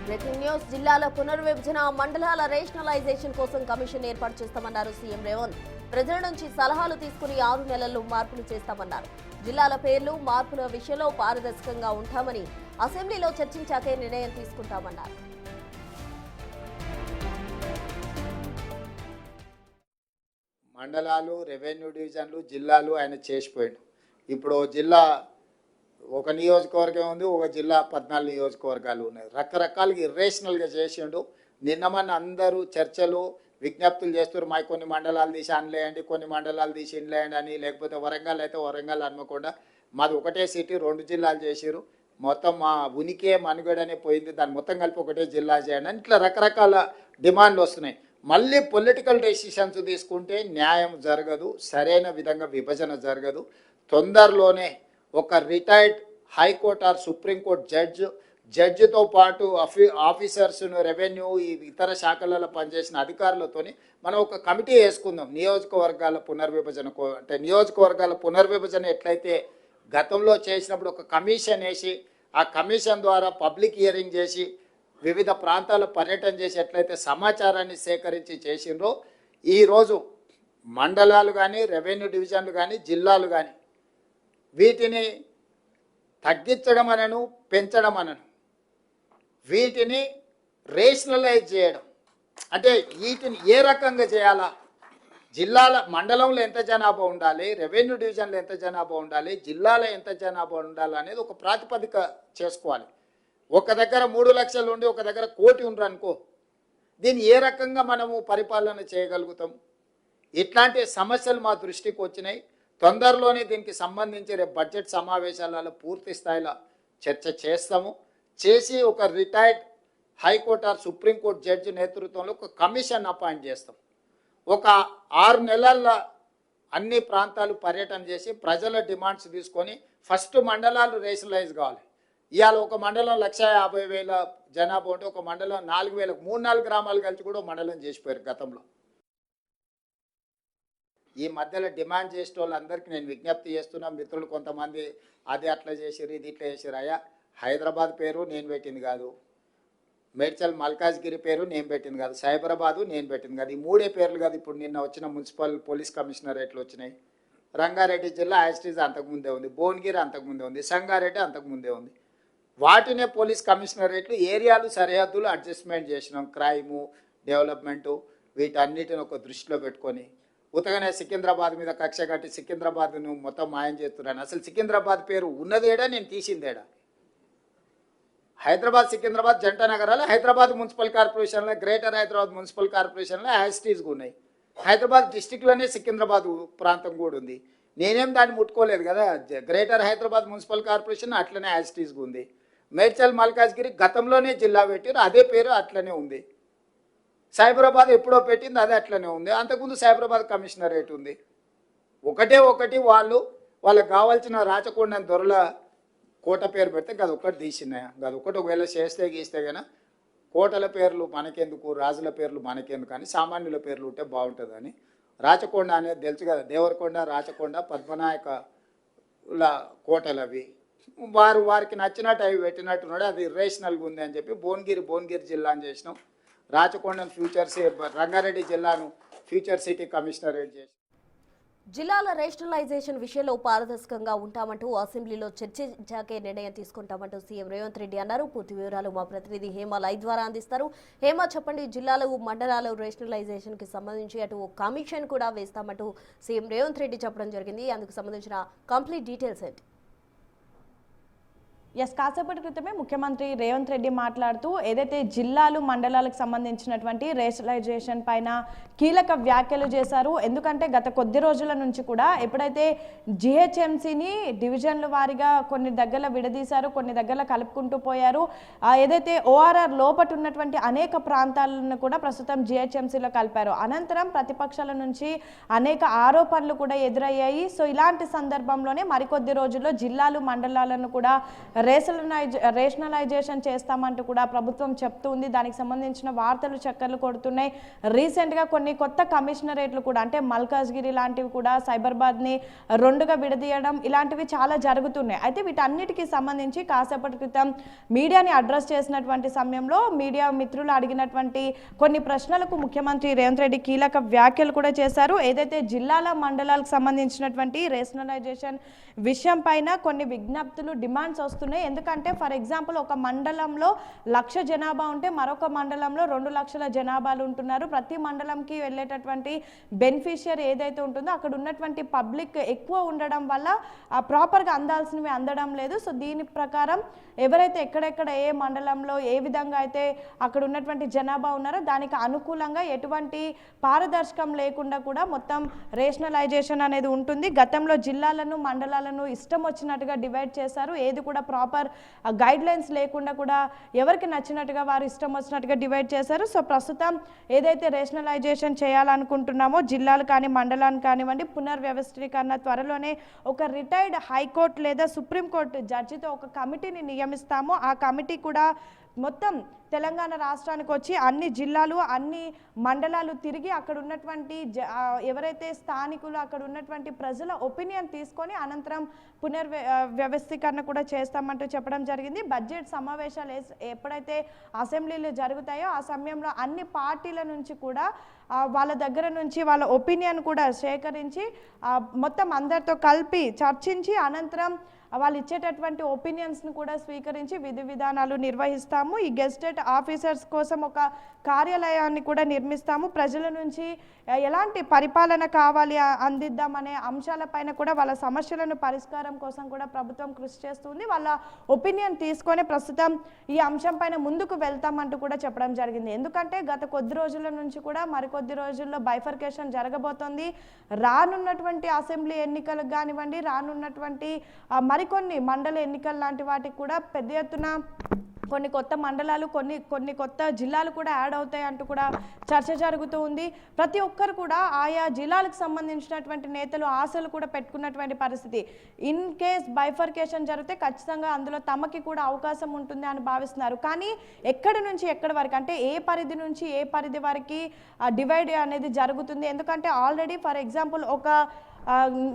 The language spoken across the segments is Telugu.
బ్రేకింగ్ న్యూస్ జిల్లాల పునర్విభజన మండలాల రేషనలైజేషన్ కోసం కమిషన్ ఏర్పాటు చేస్తామన్నారు సీఎం రేవంత్. ప్రజల నుంచి సలహాలు తీసుకుని 6 నెలల్లో మార్పులు చేస్తామన్నారు. జిల్లాల పేర్లు మార్పుల విషయంలో పారదర్శకంగా ఉంటామని అసెంబ్లీలో చర్చించాకే నిర్ణయం తీసుకుంటామన్నారు. మండలాలు, రెవెన్యూ డివిజన్లు, జిల్లాలు ఆయన చేసిపోయాడు. ఇప్పుడు జిల్లా ఒక నియోజకవర్గం ఉంది, ఒక జిల్లా 14 నియోజకవర్గాలు ఉన్నాయి. రకరకాలుగా ఇర్రేషనల్గా చేసిండు. నిన్నమన్న అందరూ చర్చలు విజ్ఞప్తులు చేస్తారు. మా కొన్ని మండలాలు తీసి అనలేయండి, కొన్ని మండలాలు తీసి ఇన్లేయండి అని, లేకపోతే వరంగల్ అయితే వరంగల్ అనుకోకుండా మాది ఒకటే సిటీ 2 జిల్లాలు చేసిరు. మొత్తం మా ఉనికే మనుగడనే పోయింది, దాన్ని మొత్తం కలిపి ఒకటే జిల్లా చేయండి అని ఇట్లా రకరకాల డిమాండ్లు వస్తున్నాయి. మళ్ళీ పొలిటికల్ డెసిషన్స్ తీసుకుంటే న్యాయం జరగదు, సరైన విధంగా విభజన జరగదు. తొందరలోనే ఒక రిటైర్డ్ హైకోర్టు ఆర్ సుప్రీంకోర్టు జడ్జితో పాటు ఆఫీసర్స్ను, రెవెన్యూ, ఈ ఇతర శాఖలలో పనిచేసిన అధికారులతోని మనం ఒక కమిటీ వేసుకుందాం. నియోజకవర్గాల పునర్విభజన అంటే నియోజకవర్గాల పునర్విభజన ఎట్లయితే గతంలో చేసినప్పుడు ఒక కమిషన్ వేసి ఆ కమిషన్ ద్వారా పబ్లిక్ హియరింగ్ చేసి వివిధ ప్రాంతాల పర్యటన చేసి ఎట్లయితే సమాచారాన్ని సేకరించి చేసిండ్రో, ఈరోజు మండలాలు కానీ, రెవెన్యూ డివిజన్లు కానీ, జిల్లాలు కానీ వీటిని తగ్గించడం అనను, పెంచడం అనను, వీటిని రేషనలైజ్ చేయడం అంటే వీటిని ఏ రకంగా చేయాలా, జిల్లాల మండలంలో ఎంత జనాభా ఉండాలి, రెవెన్యూ డివిజన్లో ఎంత జనాభా ఉండాలి, జిల్లాలో ఎంత జనాభా ఉండాలి అనేది ఒక ప్రాతిపదిక చేసుకోవాలి. ఒక దగ్గర 3 లక్షలు ఉండి ఒక దగ్గర 1 కోటి ఉండరు అనుకో, దీన్ని ఏ రకంగా మనము పరిపాలన చేయగలుగుతాం? ఇట్లాంటి సమస్యలు మా దృష్టికి వచ్చినాయి. తొందరలోనే దీనికి సంబంధించి రేపు బడ్జెట్ సమావేశాలలో పూర్తి స్థాయిలో చర్చ చేస్తాము. చేసి ఒక retired high court or supreme court judge నేతృత్వంలో ఒక కమిషన్ అపాయింట్ చేస్తాం. ఒక 6 నెలల్లో అన్ని ప్రాంతాలు పర్యటన చేసి ప్రజల డిమాండ్స్ తీసుకొని ఫస్ట్ మండలాలు రేషనలైజ్ కావాలి. ఇవాళ ఒక మండలం 1,50,000 జనాభా ఉంటే ఒక మండలం 4,000, 3-4 గ్రామాలు కలిసి కూడా మండలం చేసిపోయారు గతంలో. ఈ మధ్యలో డిమాండ్ చేసే వాళ్ళందరికీ నేను విజ్ఞప్తి చేస్తున్నా. మిత్రులు కొంతమంది అది అట్లా చేసారు, ఇది ఇట్లా చేసారు. అయ్యా, హైదరాబాద్ పేరు నేను పెట్టింది కాదు, మేడ్చల్ మల్కాజ్గిరి పేరు నేను పెట్టింది కాదు, సైబరాబాదు నేను పెట్టింది కాదు. ఈ 3 పేర్లు కాదు ఇప్పుడు నిన్న వచ్చిన మున్సిపల్ పోలీస్ కమిషనరేట్లు వచ్చినాయి. రంగారెడ్డి జిల్లా యాస్టీజ్ అంతకుముందే ఉంది, భువనగిరి అంతకుముందే ఉంది, సంగారెడ్డి అంతకుముందే ఉంది. వాటినే పోలీస్ కమిషనరేట్లు ఏరియాలు సరిహద్దులు అడ్జస్ట్మెంట్ చేసినాం. క్రైము, డెవలప్మెంటు వీటన్నిటిని ఒక దృష్టిలో పెట్టుకొని ఉతగానే సికింద్రాబాద్ మీద కక్ష కట్టి సికింద్రాబాద్ను మొత్తం మాయం చేస్తున్నాను. అసలు సికింద్రాబాద్ పేరు ఉన్నదేడా, నేను తీసిందేడా? హైదరాబాద్ సికింద్రాబాద్ జంట నగరాలు హైదరాబాద్ మున్సిపల్ కార్పొరేషన్లో, గ్రేటర్ హైదరాబాద్ మున్సిపల్ కార్పొరేషన్లో యాస్టీస్గా ఉన్నాయి. హైదరాబాద్ డిస్టిక్లోనే సికింద్రాబాద్ ప్రాంతం కూడా ఉంది. నేనేం దాన్ని ముట్టుకోలేదు కదా. గ్రేటర్ హైదరాబాద్ మున్సిపల్ కార్పొరేషన్ అట్లనే యాస్టీస్గా ఉంది. మేడ్చల్ మల్కాజ్గిరి గతంలోనే జిల్లా పెట్టారు, అదే పేరు అట్లనే ఉంది. సైబరాబాద్ ఎప్పుడో పెట్టింది, అదే అట్లనే ఉంది. అంతకుముందు సైబరాబాద్ కమిషనరేట్ ఉంది. ఒకటి వాళ్ళకి కావాల్సిన రాచకొండ దొరల కోట పేరు పెడితే గదొక్కటి తీసినాయా? గదొక్కటి ఒకవేళ చేస్తే గీస్తే కన్నా కోటల పేర్లు మనకెందుకు, రాజుల పేర్లు మనకెందుకు అని సామాన్యుల పేర్లు ఉంటే బాగుంటుందని. రాచకొండ అనేది తెలుసు కదా, దేవరకొండ, రాచకొండ, పద్మనాయకుల కోటలు అవి. వారికి నచ్చినట్టు అవి పెట్టినట్టున్నాడు. అది ఇర్రేషనల్గా ఉంది అని చెప్పి భువనగిరి జిల్లా అని చేసినాం. రాచకొండను రంగారెడ్డి జిల్లాను ఫ్యూచర్ సిటీ కమిషనరేట్ చేసి జిల్లాల రేషనలైజేషన్ విషయంలో పారదర్శకంగా ఉంటామంటూ అసెంబ్లీలో చర్చించాకే నిర్ణయం తీసుకుంటామంటూ సీఎం రేవంత్ రెడ్డి అన్నారు. పూర్తి వివరాలు మా ప్రతినిధి హేమ లైవ్ ద్వారా అందిస్తారు. హేమ, చెప్పండి, జిల్లాలు మండలాలు రేషనలైజేషన్ కి సంబంధించి అటు కమిషన్ కూడా వేస్తామంటూ సీఎం రేవంత్ రెడ్డి చెప్పడం జరిగింది. అందుకు సంబంధించిన కంప్లీట్ డీటెయిల్స్ ఏంటి? కాసేపటి క్రితమే ముఖ్యమంత్రి రేవంత్ రెడ్డి మాట్లాడుతూ ఏదైతే జిల్లాలు మండలాలకు సంబంధించినటువంటి రేషనలైజేషన్ పైన కీలక వ్యాఖ్యలు చేశారు. ఎందుకంటే గత కొద్ది రోజుల నుంచి కూడా ఎప్పుడైతే జిహెచ్ఎంసీని డివిజన్ల వారీగా కొన్ని దగ్గర విడదీశారు, కొన్ని దగ్గర కలుపుకుంటూ పోయారు. ఏదైతే ఓఆర్ఆర్ లోపట ఉన్నటువంటి అనేక ప్రాంతాలను కూడా ప్రస్తుతం జిహెచ్ఎంసీలో కలిపారు. అనంతరం ప్రతిపక్షాల నుంచి అనేక ఆరోపణలు కూడా ఎదురయ్యాయి. సో ఇలాంటి సందర్భంలోనే మరికొద్ది రోజుల్లో జిల్లాలు మండలాలను కూడా రేషనలైజేషన్ చేస్తామంటూ కూడా ప్రభుత్వం చెప్తుంది. దానికి సంబంధించిన వార్తలు చక్కర్లు కొడుతున్నాయి. రీసెంట్గా కొన్ని కొత్త కమిషనరేట్లు కూడా అంటే మల్కాజ్గిరి లాంటివి కూడా సైబరాబాద్ని రెండుగా విడదీయడం ఇలాంటివి చాలా జరుగుతున్నాయి. అయితే వీటన్నిటికీ సంబంధించి కాసేపటి క్రితం మీడియాని అడ్రస్ చేసినటువంటి సమయంలో మీడియా మిత్రులు అడిగినటువంటి కొన్ని ప్రశ్నలకు ముఖ్యమంత్రి రేవంత్ రెడ్డి కీలక వ్యాఖ్యలు కూడా చేశారు. ఏదైతే జిల్లాల మండలాలకు సంబంధించినటువంటి రేషనలైజేషన్ విషయం పైన కొన్ని విజ్ఞప్తులు డిమాండ్స్ వస్తున్నాయి. ఎందుకంటే ఫర్ ఎగ్జాంపుల్ ఒక మండలంలో 1,00,000 జనాభా ఉంటే మరొక మండలంలో 2 లక్షల జనాభాలు ఉంటున్నారు. ప్రతి మండలంకి వెళ్ళేటటువంటి బెనిఫిషియరీ ఏదైతే ఉంటుందో అక్కడ ఉన్నటువంటి పబ్లిక్ ఎక్కువ ఉండడం వల్ల ప్రాపర్గా అందాల్సినవి అందడం లేదు. సో దీని ప్రకారం ఎవరైతే ఎక్కడెక్కడ ఏ మండలంలో ఏ విధంగా అయితే అక్కడ ఉన్నటువంటి జనాభా ఉన్నారో దానికి అనుకూలంగా ఎటువంటి పారదర్శకం లేకుండా కూడా మొత్తం రేషనలైజేషన్ అనేది ఉంటుంది. గతంలో జిల్లాలను మండలాలను ఇష్టం వచ్చినట్టుగా డివైడ్ చేశారు. ఏది కూడా ప్రాపర్ గైడ్ లైన్స్ లేకుండా కూడా ఎవరికి నచ్చినట్టుగా వారు ఇష్టం వచ్చినట్టుగా డివైడ్ చేశారు. సో ప్రస్తుతం ఏదైతే రేషనలైజేషన్ చేయాలనుకుంటున్నామో జిల్లాలు కానీ మండలాలు కానివ్వండి పునర్వ్యవస్థీకరణ త్వరలోనే ఒక రిటైర్డ్ హైకోర్టు లేదా సుప్రీంకోర్టు జడ్జితో ఒక కమిటీని నియమిస్తాము. ఆ కమిటీ కూడా మొత్తం తెలంగాణ రాష్ట్రానికి వచ్చి అన్ని జిల్లాలు అన్ని మండలాలు తిరిగి అక్కడ ఉన్నటువంటి ఎవరైతే స్థానికులు అక్కడ ఉన్నటువంటి ప్రజల ఒపీనియన్ తీసుకొని అనంతరం పునర్వ్యవస్థీకరణ కూడా చేస్తామంటూ చెప్పడం జరిగింది. బడ్జెట్ సమావేశాలు ఎప్పుడైతే అసెంబ్లీలో జరుగుతాయో ఆ సమయంలో అన్ని పార్టీల నుంచి కూడా వాళ్ళ దగ్గర నుంచి వాళ్ళ ఒపీనియన్ కూడా సేకరించి మొత్తం అందరితో కలిపి చర్చించి అనంతరం వాళ్ళు ఇచ్చేటటువంటి ఒపీనియన్స్ను కూడా స్వీకరించి విధి విధానాలు నిర్వహిస్తాము. ఈ గెస్టెడ్ ఆఫీసర్స్ కోసం ఒక కార్యాలయాన్ని కూడా నిర్మిస్తాము. ప్రజల నుంచి ఎలాంటి పరిపాలన కావాలి అందిద్దామనే అంశాలపైన కూడా వాళ్ళ సమస్యలను పరిష్కారం కోసం కూడా ప్రభుత్వం కృషి చేస్తుంది. వాళ్ళ ఒపీనియన్ తీసుకొని ప్రస్తుతం ఈ అంశం పైన ముందుకు వెళ్తామంటూ కూడా చెప్పడం జరిగింది. ఎందుకంటే గత కొద్ది రోజుల నుంచి కూడా మరికొద్ది రోజుల్లో బైఫర్కేషన్ జరగబోతోంది. రానున్నటువంటి అసెంబ్లీ ఎన్నికలకు కానివ్వండి రానున్నటువంటి మరికొన్ని మండల ఎన్నికలు లాంటి వాటికి కూడా పెద్ద ఎత్తున కొన్ని కొత్త మండలాలు కొన్ని కొత్త జిల్లాలు కూడా యాడ్ అవుతాయి అంటూ కూడా చర్చ జరుగుతూ ఉంది. ప్రతి ఒక్కరు కూడా ఆయా జిల్లాలకు సంబంధించినటువంటి నేతలు ఆశలు కూడా పెట్టుకున్నటువంటి పరిస్థితి. ఇన్ కేస్ బైఫర్కేషన్ జరిగితే ఖచ్చితంగా అందులో తమకి కూడా అవకాశం ఉంటుంది అని భావిస్తున్నారు. కానీ ఎక్కడి నుంచి ఎక్కడి వరకు అంటే ఏ పరిధి నుంచి ఏ పరిధి వరకు డివైడ్ అనేది జరుగుతుంది. ఎందుకంటే ఆల్రెడీ ఫర్ ఎగ్జాంపుల్ ఒక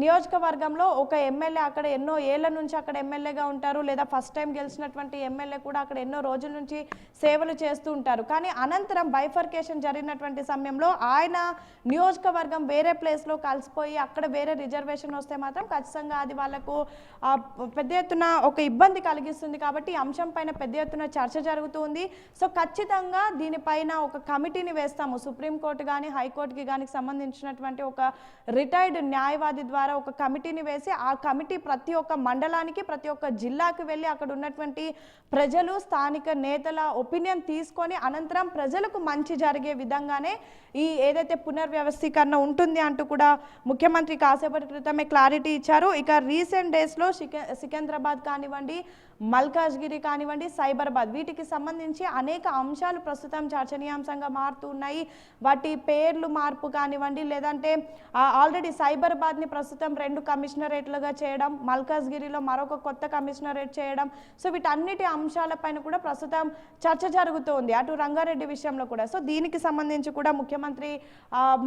నియోజకవర్గంలో ఒక ఎమ్మెల్యే అక్కడ ఎన్నో ఏళ్ల నుంచి అక్కడ ఎమ్మెల్యేగా ఉంటారు, లేదా ఫస్ట్ టైం గెలిచినటువంటి ఎమ్మెల్యే కూడా అక్కడ ఎన్నో రోజుల నుంచి సేవలు చేస్తూ ఉంటారు. కానీ అనంతరం బైఫర్కేషన్ జరిగినటువంటి సమయంలో ఆయన నియోజకవర్గం వేరే ప్లేస్లో కలిసిపోయి అక్కడ వేరే రిజర్వేషన్ వస్తే మాత్రం ఖచ్చితంగా అది వాళ్ళకు పెద్ద ఎత్తున ఒక ఇబ్బంది కలిగిస్తుంది. కాబట్టి ఈ అంశం పైన పెద్ద ఎత్తున చర్చ జరుగుతుంది. సో ఖచ్చితంగా దీనిపైన ఒక కమిటీని వేస్తాము. సుప్రీంకోర్టు కానీ హైకోర్టుకి కానీ సంబంధించినటువంటి ఒక రిటైర్డ్ న్యాయవాది ద్వారా ఒక కమిటీని వేసి ఆ కమిటీ ప్రతి ఒక్క మండలానికి ప్రతి ఒక్క జిల్లాకు వెళ్ళి అక్కడ ఉన్నటువంటి ప్రజలు స్థానిక నేతల ఒపీనియన్ తీసుకొని అనంతరం ప్రజలకు మంచి జరిగే విధంగానే ఈ ఏదైతే పునర్వ్యవస్థీకరణ ఉంటుంది అంటూ కూడా ముఖ్యమంత్రి కాసేపటి క్రితమే క్లారిటీ ఇచ్చారు. ఇక రీసెంట్ డేస్లో సికింద్రాబాద్ కానివ్వండి మల్కాజ్గిరి కానివ్వండి సైబరాబాద్ వీటికి సంబంధించి అనేక అంశాలు ప్రస్తుతం చర్చనీయాంశంగా మారుతూ ఉన్నాయి. వాటి పేర్లు మార్పు కానివ్వండి లేదంటే ఆల్రెడీ సైబరాబాద్ని ప్రస్తుతం 2 కమిషనరేట్లుగా చేయడం, మల్కాజ్గిరిలో మరొక కొత్త కమిషనరేట్ చేయడం. సో వీటన్నిటి అంశాలపైన కూడా ప్రస్తుతం చర్చ జరుగుతోంది అటు రంగారెడ్డి విషయంలో కూడా. సో దీనికి సంబంధించి కూడా ముఖ్యమంత్రి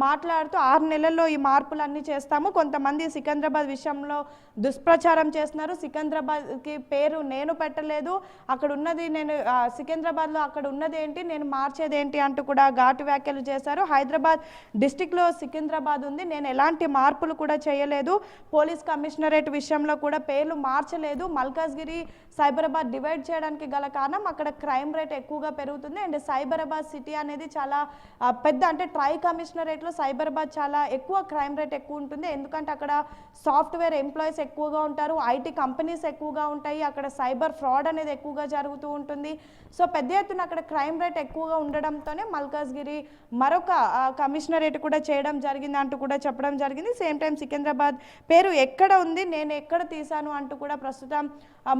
మాట్లాడుతూ 6 నెలల్లో ఈ మార్పులన్నీ చేస్తాము. కొంతమంది సికింద్రాబాద్ విషయంలో దుష్ప్రచారం చేస్తున్నారు. సికింద్రాబాద్కి పేరు నేను పెట్టలేదు, అక్కడ ఉన్నది నేను సికింద్రాబాద్లో అక్కడ ఉన్నది ఏంటి నేను మార్చేది ఏంటి అంటూ కూడా ఘాటు వ్యాఖ్యలు చేశారు. హైదరాబాద్ డిస్టిక్లో సికింద్రాబాద్ ఉంది, నేను ఎలాంటి మార్పులు కూడా చేయలేదు, పోలీస్ కమిషనరేట్ విషయంలో కూడా పేర్లు మార్చలేదు. మల్కాజ్గిరి సైబరాబాద్ డివైడ్ చేయడానికి గల కారణం అక్కడ క్రైమ్ రేట్ ఎక్కువగా పెరుగుతుంది అండ్ సైబరాబాద్ సిటీ అనేది చాలా పెద్ద అంటే ట్రై కమిషనరేట్లో సైబరాబాద్ చాలా ఎక్కువ క్రైమ్ రేట్ ఎక్కువ ఉంటుంది. ఎందుకంటే అక్కడ సాఫ్ట్వేర్ ఎంప్లాయీస్ ఎక్కువగా ఉంటారు, ఐటీ కంపెనీస్ ఎక్కువగా ఉంటాయి, అక్కడ సైబర్ ఫ్రాడ్ అనేది ఎక్కువగా జరుగుతూ ఉంటుంది. సో పెద్ద ఎత్తున అక్కడ క్రైమ్ రేట్ ఎక్కువగా ఉండడంతోనే మల్కాజ్గిరి మరొక కమిషనరేట్ కూడా చేయడం జరిగింది అంటూ కూడా చెప్పడం జరిగింది. సేమ్ టైం స్టేడియం సికింద్రాబాద్ పేరు ఎక్కడ ఉంది, నేను ఎక్కడ తీశాను అంటూ కూడా ప్రస్తుతం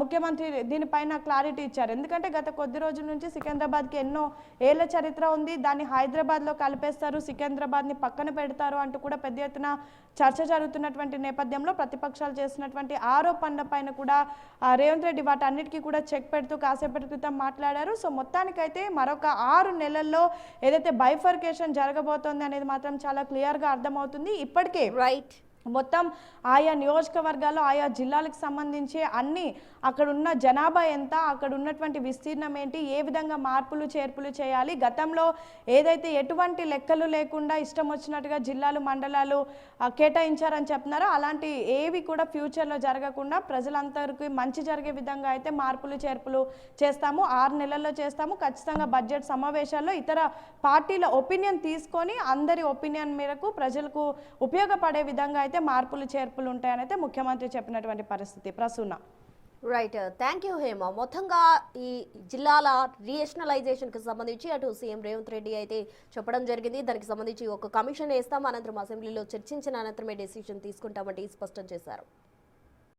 ముఖ్యమంత్రి దీనిపైన క్లారిటీ ఇచ్చారు. ఎందుకంటే గత కొద్ది రోజుల నుంచి సికింద్రాబాద్కి ఎన్నో ఏళ్ల చరిత్ర ఉంది, దాన్ని హైదరాబాద్లో కలిపేస్తారు, సికింద్రాబాద్ని పక్కన పెడతారు అంటూ కూడా పెద్ద ఎత్తున చర్చ జరుగుతున్నటువంటి నేపథ్యంలో ప్రతిపక్షాలు చేసినటువంటి ఆరోపణల పైన కూడా రేవంత్ రెడ్డి వాటన్నిటికీ కూడా చెక్ పెడుతూ కాసేపటి క్రితం మాట్లాడారు. సో మొత్తానికైతే మరొక 6 నెలల్లో ఏదైతే బైఫర్కేషన్ జరగబోతోంది అనేది మాత్రం చాలా క్లియర్గా అర్థమవుతుంది. ఇప్పటికే రైట్, మొత్తం ఆయా నియోజకవర్గాల్లో ఆయా జిల్లాలకు సంబంధించి అన్ని అక్కడ ఉన్న జనాభా ఎంత, అక్కడ ఉన్నటువంటి విస్తీర్ణం ఏంటి, ఏ విధంగా మార్పులు చేర్పులు చేయాలి, గతంలో ఏదైతే ఎటువంటి లెక్కలు లేకుండా ఇష్టం వచ్చినట్టుగా జిల్లాలు మండలాలు కేటాయించారని చెప్తున్నారో అలాంటి ఏవి కూడా ఫ్యూచర్లో జరగకుండా ప్రజలందరికీ మంచి జరిగే విధంగా అయితే మార్పులు చేర్పులు చేస్తాము. 6 నెలల్లో చేస్తాము. ఖచ్చితంగా బడ్జెట్ సమావేశాల్లో ఇతర పార్టీల ఒపీనియన్ తీసుకొని అందరి ఒపీనియన్ మేరకు ప్రజలకు ఉపయోగపడే విధంగా అయితే మార్పులు చేర్పులు ఉంటాయని అయితే ముఖ్యమంత్రి చెప్పినటువంటి పరిస్థితి. Prasuna. Right, thank you Hema. మొత్తంగా ఈ జిల్లాల రీఎషనలైజేషన్కి సంబంధించి అటు సీఎం రేవంత్ రెడ్డి అయితే చెప్పడం జరిగింది. దానికి సంబంధించి ఒక కమిషన్ వేస్తాం, అనంతరం అసెంబ్లీలో చర్చించిన అనంతరమే డెసిషన్ తీసుకుంటామంటే స్పష్టం చేశారు.